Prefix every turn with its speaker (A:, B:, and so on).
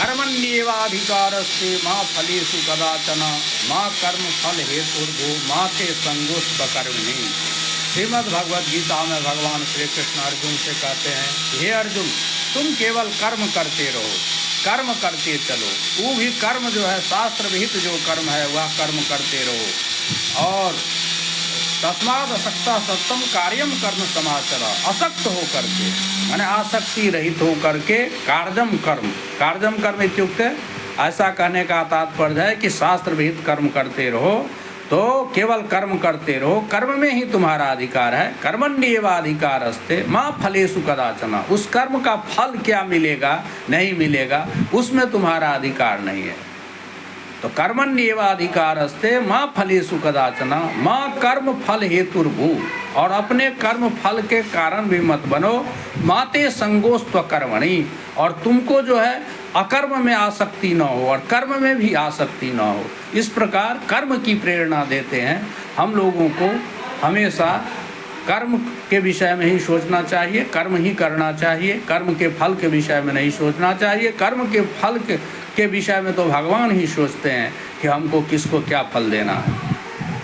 A: कर्मण्येवाधिकारस्ते मा फलेषु कदाचन मा कर्म फल हेतुर्भो मा ते संगोस्त्वकर्मिणी। श्रीमद् भगवद गीता में भगवान श्री कृष्ण अर्जुन से कहते हैं, हे अर्जुन, तुम केवल कर्म करते रहो, कर्म करते चलो। वो भी कर्म जो है शास्त्र विहित जो कर्म है वह कर्म करते रहो। और तस्माद असक्ता सत्तम कार्यम कर्म समाचरा, असक्त हो करके माने आसक्ति रहित हो करके कार्यम कर्म इत्युक्ते ऐसा कहने का तात्पर्य है कि शास्त्र विहित कर्म करते रहो, तो केवल कर्म करते रहो, कर्म में ही तुम्हारा अधिकार है। कर्मण्येवाधिकारस्ते मा फलेषु कदाचन, उस कर्म का फल क्या मिलेगा नहीं मिलेगा उसमें तुम्हारा अधिकार नहीं है। तो कर्मण्येवाधिकारस्ते मा फलेषु कदाचन मा कर्म फल हेतुर्भू, और अपने कर्म फल के कारण भी मत बनो। माते संगोस्त्वकर्मणि, और तुमको जो है अकर्म में आसक्ति न हो और कर्म में भी आसक्ति न हो। इस प्रकार कर्म की प्रेरणा देते हैं। हम लोगों को हमेशा कर्म के विषय में ही सोचना चाहिए, कर्म ही करना चाहिए, कर्म के फल के विषय में नहीं सोचना चाहिए। कर्म के फल के विषय में तो भगवान ही सोचते हैं कि हमको किसको क्या फल देना है।